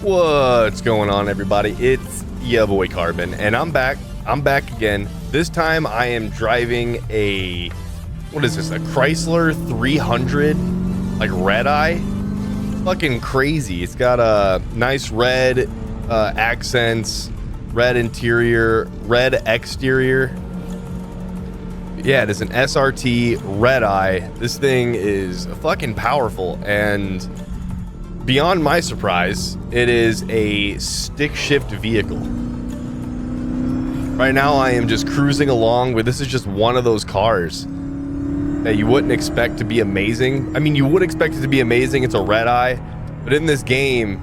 What's going on, everybody? It's your boy Carbon, and I'm back. I'm back again. This time I am driving a, what is this, a Chrysler 300, like red eye. Fucking crazy. It's got a nice red accents, red interior, red exterior. Yeah, it is an SRT red eye. This thing is fucking powerful, and beyond my surprise, it is a stick shift vehicle. Right now I am just cruising along with, this is just one of those cars that you wouldn't expect to be amazing. I mean, you would expect it to be amazing. It's a red eye, but in this game,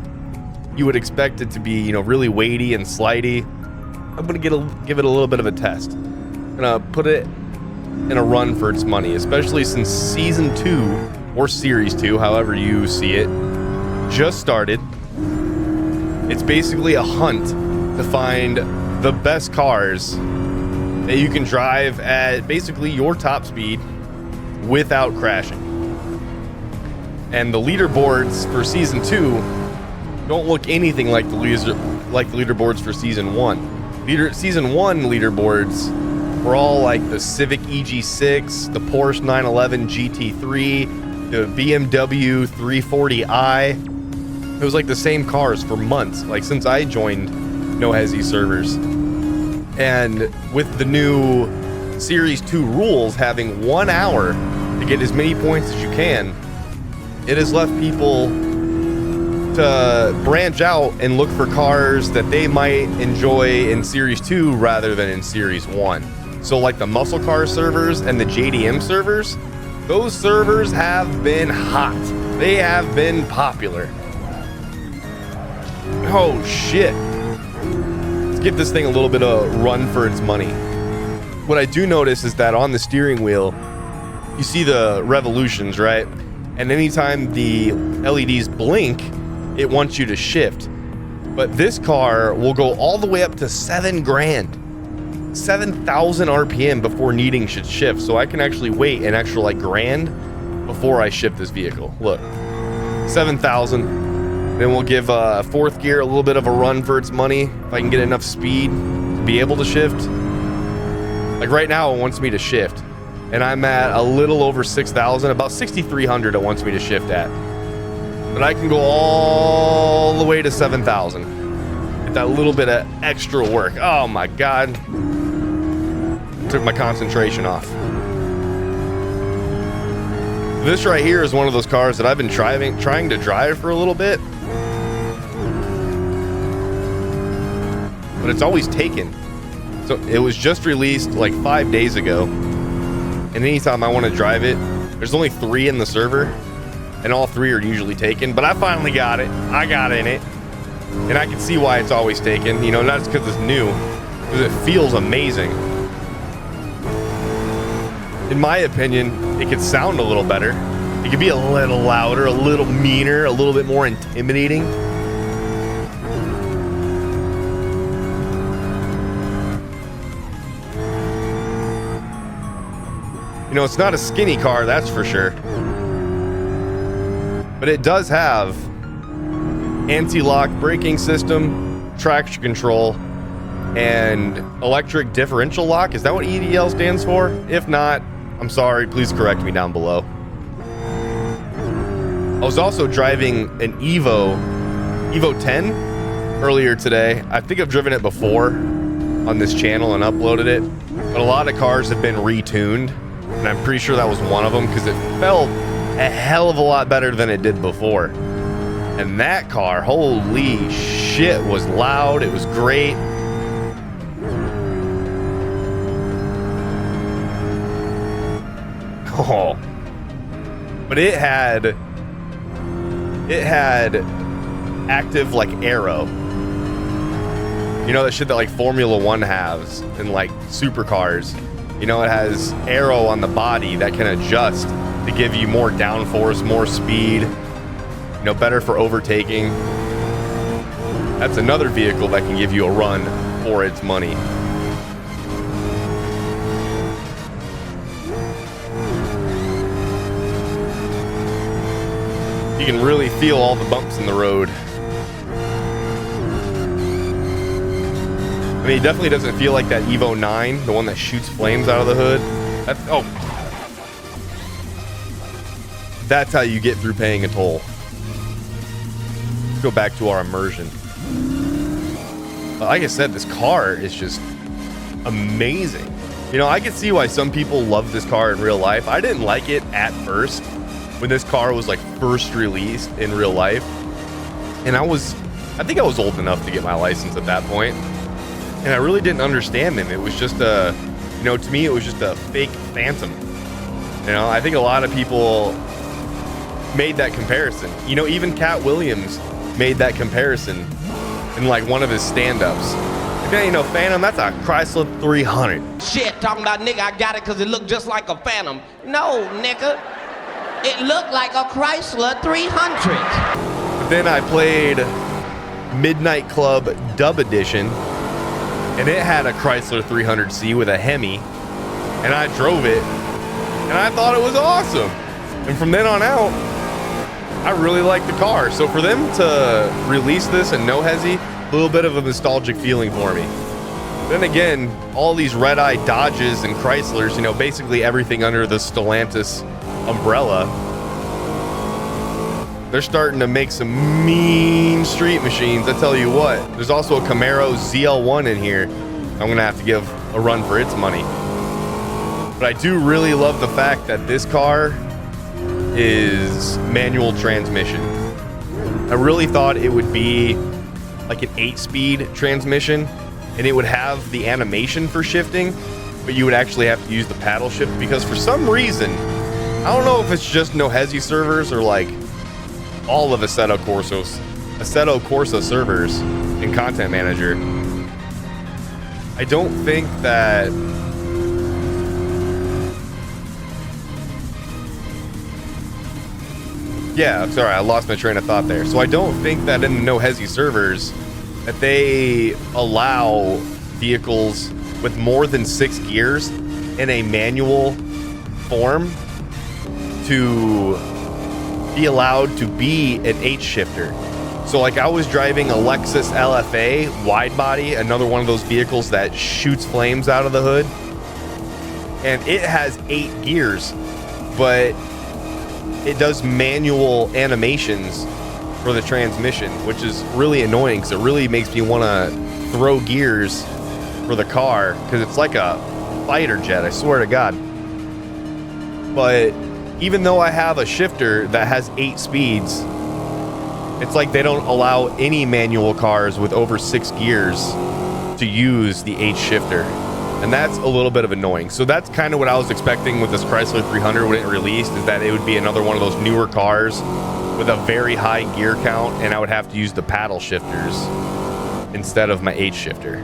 you would expect it to be, you know, really weighty and slidey. I'm gonna give it a little bit of a test. I'm gonna put it in a run for its money, especially since Season 2, or Series 2, however you see it, just started. It's basically a hunt to find the best cars that you can drive at basically your top speed without crashing. And the leaderboards for Season 2 don't look anything like the leaderboards for Season 1. Season 1 leaderboards were all like the Civic EG6, the Porsche 911 GT3, the BMW 340i. It was like the same cars for months, like since I joined No Hesi servers. And with the new Series 2 rules having 1 hour to get as many points as you can, it has left people to branch out and look for cars that they might enjoy in Series 2 rather than in Series 1. So like the muscle car servers and the JDM servers, those servers have been hot. They have been popular. Oh shit. Let's give this thing a little bit of run for its money. What I do notice is that on the steering wheel, you see the revolutions, right? And anytime the LEDs blink, it wants you to shift. But this car will go all the way up to 7 grand. 7,000 RPM before needing should shift. So I can actually wait an extra like grand before I shift this vehicle. Look, 7,000. Then we'll give fourth gear a little bit of a run for its money. If I can get enough speed to be able to shift. Like right now, it wants me to shift. And I'm at a little over 6,000, about 6,300 it wants me to shift at. But I can go all the way to 7,000. Get that little bit of extra work. Oh my God. Took my concentration off. This right here is one of those cars that I've been trying to drive for a little bit. But it's always taken. So it was just released like 5 days ago. And anytime I want to drive it, there's only 3 in the server. And all 3 are usually taken. But I finally got it. I got in it. And I can see why it's always taken. You know, not just because it's new. Because it feels amazing. In my opinion, it could sound a little better. It could be a little louder, a little meaner, a little bit more intimidating. You know, it's not a skinny car, that's for sure. But it does have anti-lock braking system, traction control, and electric differential lock. Is that what EDL stands for? If not, I'm sorry, please correct me down below. I was also driving an Evo 10 earlier today. I think I've driven it before on this channel and uploaded it, but a lot of cars have been retuned, and I'm pretty sure that was one of them because it felt a hell of a lot better than it did before. And that car, holy shit, was loud. It was great. Oh, but it had active like aero. You know that shit that like Formula One has in like supercars. You know, it has aero on the body that can adjust to give you more downforce, more speed. You know, better for overtaking. That's another vehicle that can give you a run for its money. You can really feel all the bumps in the road. mean, it definitely doesn't feel like that Evo 9, the one that shoots flames out of the hood. That's how you get through paying a toll. Let's go back to our immersion. Like I said, this car is just amazing. You know, I can see why some people love this car in real life. I didn't like it at first when this car was like first released in real life. And I think I was old enough to get my license at that point. And I really didn't understand them. It was just to me, it was just a fake Phantom. You know, I think a lot of people made that comparison. You know, even Cat Williams made that comparison in like one of his stand-ups. Okay, you know, Phantom, that's a Chrysler 300. Shit, talking about nigga, I got it because it looked just like a Phantom. No, nigga, it looked like a Chrysler 300. But then I played Midnight Club Dub Edition, and it had a Chrysler 300C with a Hemi, and I drove it, and I thought it was awesome. And from then on out, I really liked the car. So for them to release this and no Hesi, a little bit of a nostalgic feeling for me. Then again, all these red-eye Dodges and Chryslers, you know, basically everything under the Stellantis umbrella, they're starting to make some mean street machines. I tell you what, there's also a Camaro ZL1 in here. I'm gonna have to give a run for its money. But I do really love the fact that this car is manual transmission. I really thought it would be like an 8-speed transmission, and it would have the animation for shifting, but you would actually have to use the paddle shift, because for some reason, I don't know if it's just no Hesi servers or like all of Assetto Corsa servers in Content Manager. I don't think that I'm sorry, I lost my train of thought there. So I don't think that in the no Hesi servers that they allow vehicles with more than 6 gears in a manual form to be allowed to be an H shifter. So like I was driving a Lexus LFA wide body, another one of those vehicles that shoots flames out of the hood, and it has 8 gears, but it does manual animations for the transmission, which is really annoying because it really makes me want to throw gears for the car, because it's like a fighter jet, I swear to God. But even though I have a shifter that has 8 speeds, it's like they don't allow any manual cars with over 6 gears to use the H shifter. And that's a little bit of annoying. So that's kind of what I was expecting with this Chrysler 300 when it released, is that it would be another one of those newer cars with a very high gear count, and I would have to use the paddle shifters instead of my H shifter.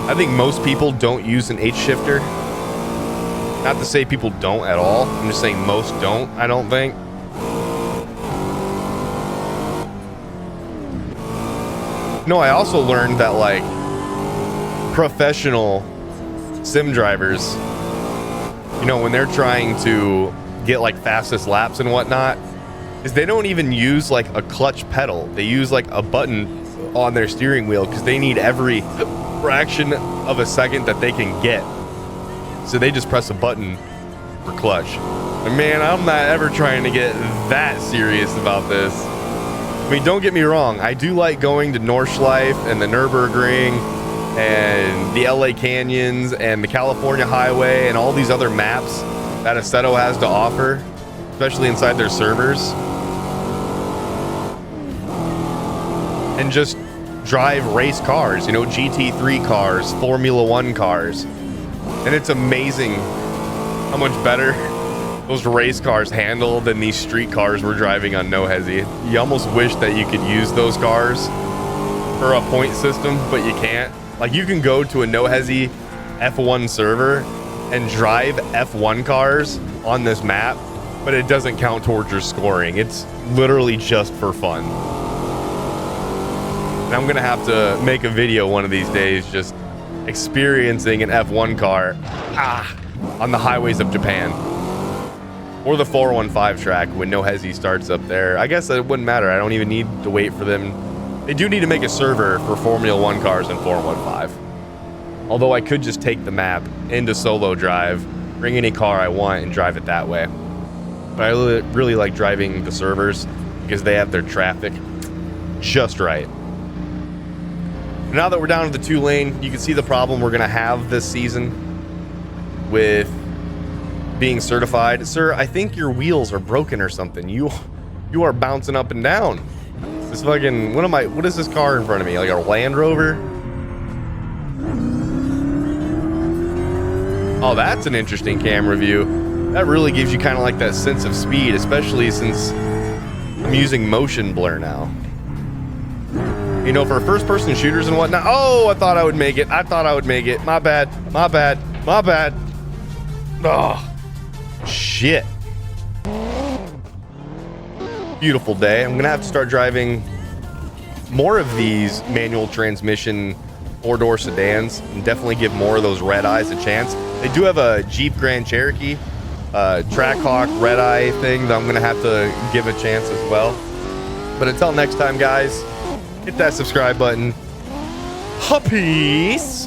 I think most people don't use an H shifter. Not to say people don't at all. I'm just saying most don't, I don't think. No, I also learned that like professional sim drivers, you know, when they're trying to get like fastest laps and whatnot, is they don't even use like a clutch pedal. They use like a button on their steering wheel because they need every fraction of a second that they can get. So they just press a button for clutch. And man, I'm not ever trying to get that serious about this. I mean, don't get me wrong, I do like going to Nordschleife and the Nürburgring and the LA Canyons and the California Highway and all these other maps that Assetto has to offer, especially inside their servers, and just drive race cars, you know, GT3 cars, Formula One cars. And it's amazing how much better those race cars handle than these street cars we're driving on no Hesi. You almost wish that you could use those cars for a point system, but you can't. Like, you can go to a no Hesi F1 server and drive F1 cars on this map, but it doesn't count towards your scoring. It's literally just for fun. And I'm gonna have to make a video one of these days just experiencing an F1 car on the highways of Japan, or the 415 track when no Hesi starts up there. I guess it wouldn't matter. I don't even need to wait for them They do need to make a server for Formula 1 cars and 415. Although I could just take the map into solo drive, bring any car I want and drive it that way. But I really like driving the servers because they have their traffic just right. Now that we're down to the 2-lane, you can see the problem we're gonna have this season with being certified. Sir, I think your wheels are broken or something. You are bouncing up and down. This fucking, what is this car in front of me? Like a Land Rover? Oh, that's an interesting camera view. That really gives you kind of like that sense of speed, especially since I'm using motion blur now. You know, for first-person shooters and whatnot. Oh, I thought I would make it. I thought I would make it. My bad. My bad. My bad. Oh, shit. Beautiful day. I'm going to have to start driving more of these manual transmission 4-door sedans and definitely give more of those red eyes a chance. They do have a Jeep Grand Cherokee Trackhawk red eye thing that I'm going to have to give a chance as well. But until next time, guys, hit that subscribe button. Peace.